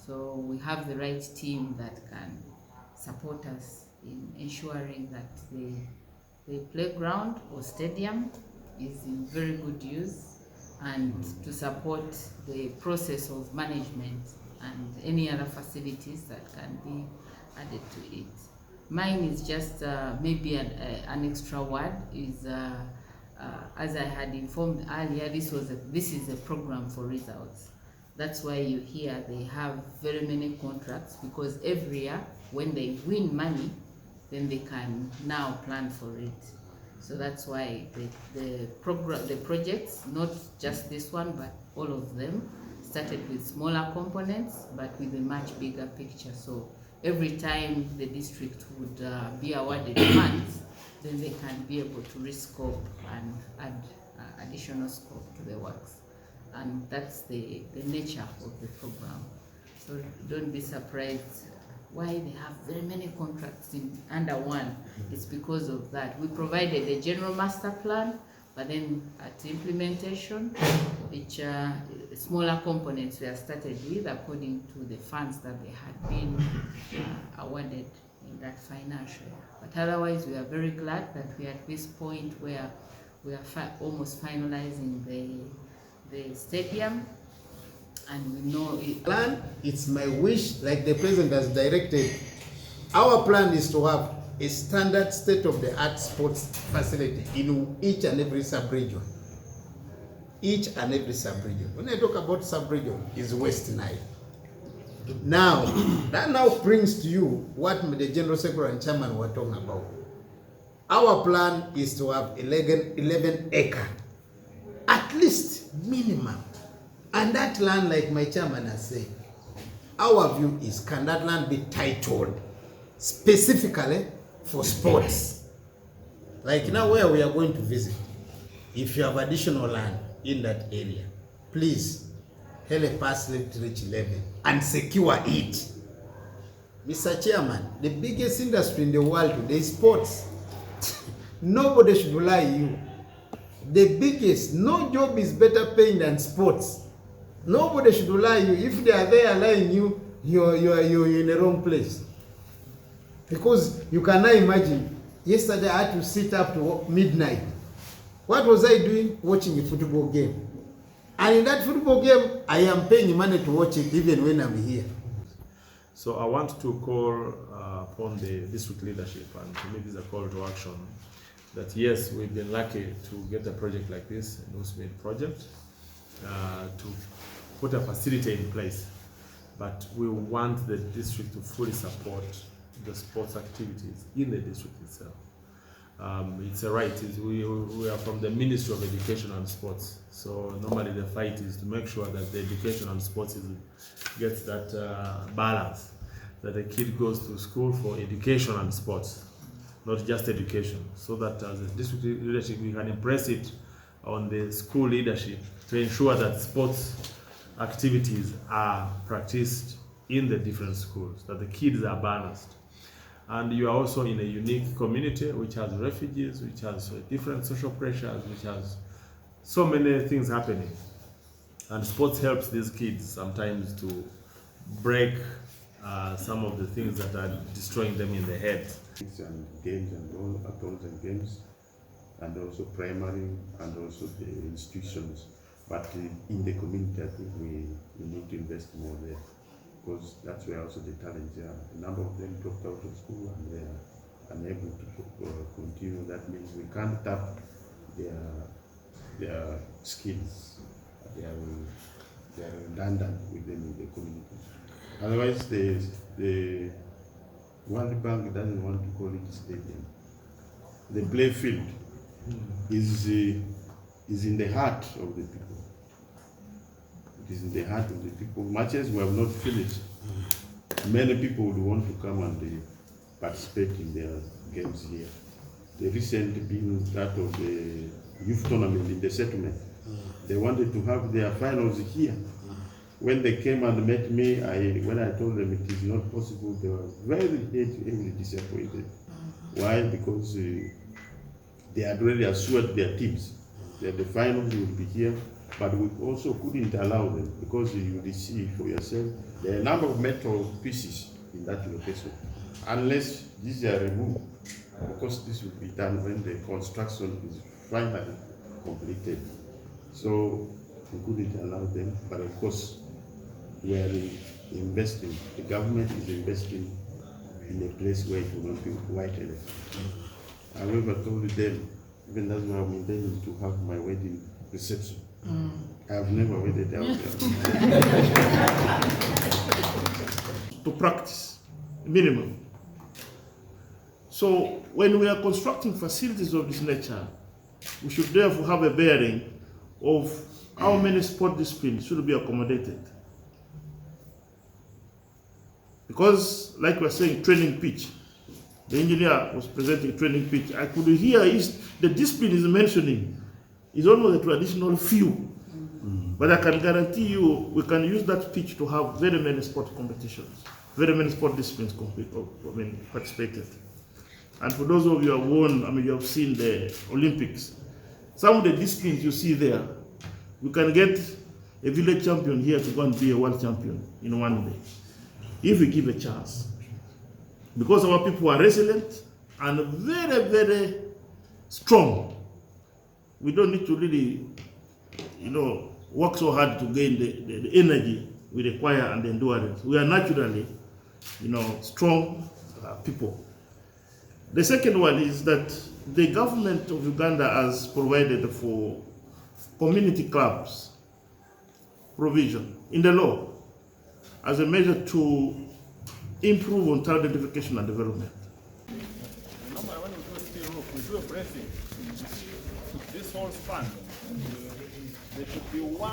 So we have the right team that can support us in ensuring that the playground or stadium is in very good use, and to support the process of management and any other facilities that can be added to it. Mine is just maybe an extra word is as I had informed earlier, this is a program for results. That's why you hear they have very many contracts, because every year when they win money, then they can now plan for it. So that's why the projects, not just this one, but all of them, started with smaller components, but with a much bigger picture. So every time the district would be awarded funds, then they can be able to rescope and add additional scope to the works. And that's the nature of the program. So don't be surprised why they have very many contracts under one. It's because of that. We provided a general master plan, but then at implementation, which smaller components were started with according to the funds that they had been awarded in that financial year. But otherwise, we are very glad that we are at this point where we are almost finalizing the stadium, and we know it. Plan, it's my wish, like the president has directed. Our plan is to have a standard state-of-the-art sports facility in each and every sub-region. Each and every sub-region. When I talk about sub-region, is West Nile. Now, that now brings to you what the General Secretary and Chairman were talking about. Our plan is to have 11 acre, at least minimum. And that land, like my chairman has said, our view is, can that land be titled specifically for sports? Like now where we are going to visit, if you have additional land in that area, please help us let it reach 11 and secure it. Mr. Chairman, the biggest industry in the world today is sports. Nobody should lie you. The biggest, no job is better paying than sports. Nobody should lie you. If they are there lying you, you're in the wrong place. Because you cannot imagine, yesterday I had to sit up to midnight. What was I doing? Watching a football game. And in that football game, I am paying money to watch it even when I'm here. So I want to call upon the district leadership, and to make this a call to action, that yes, we've been lucky to get a project like this, the USMID project, to put a facility in place. But we want the district to fully support the sports activities in the district itself. It's a right. We are from the Ministry of Education and Sports. So normally the fight is to make sure that the education and sports gets that balance, that the kid goes to school for education and sports, not just education, so that as a district leadership we can impress it on the school leadership to ensure that sports activities are practiced in the different schools, that the kids are balanced. And you are also in a unique community which has refugees, which has different social pressures, which has so many things happening. And sports helps these kids sometimes to break some of the things that are destroying them in the head. And games and all adults and games, and also primary and also the institutions. But in the community, I think we need to invest more there, because that's where also the talents are. A number of them dropped out of school and they are unable to continue. That means we can't tap their skills. They are redundant within the community. Otherwise, the World Bank doesn't want to call it a stadium. The play field is in the heart of the people. It is in the heart of the people. Matches we have not finished. Many people would want to come and participate in their games here. The recent being that of the youth tournament in the settlement. They wanted to have their finals here. When they came and met me, when I told them it is not possible, they were very heavily disappointed. Why? Because they had already assured their teams that the finals will be here but we also couldn't allow them because you will see for yourself the number of metal pieces in that location. Unless these are removed, because this will be done when the construction is finally completed. So we couldn't allow them, but of course we are investing. The government is investing in a place where it will not be white elephant. However, I told them, even that's why I'm intending to have my wedding reception. I have never wedded out there. To practice, minimum. So when we are constructing facilities of this nature, we should therefore have a bearing of how many sport disciplines should be accommodated. Because, like we're saying, training pitch. The engineer was presenting training pitch. I could hear the discipline is mentioning is almost a traditional few. But I can guarantee you, we can use that pitch to have very many sport competitions, very many sport disciplines participated. And for those of you who have won, you have seen the Olympics. Some of the disciplines you see there, we can get a village champion here to go and be a world champion in one day, if we give a chance. Because our people are resilient and very, very strong. We don't need to really, work so hard to gain the energy we require and the endurance. We are naturally, strong people. The second one is that the government of Uganda has provided for community clubs provision in the law as a measure to improve on child identification and development. Normally when we do a steel roof, we do a bracing. This whole span, there should be one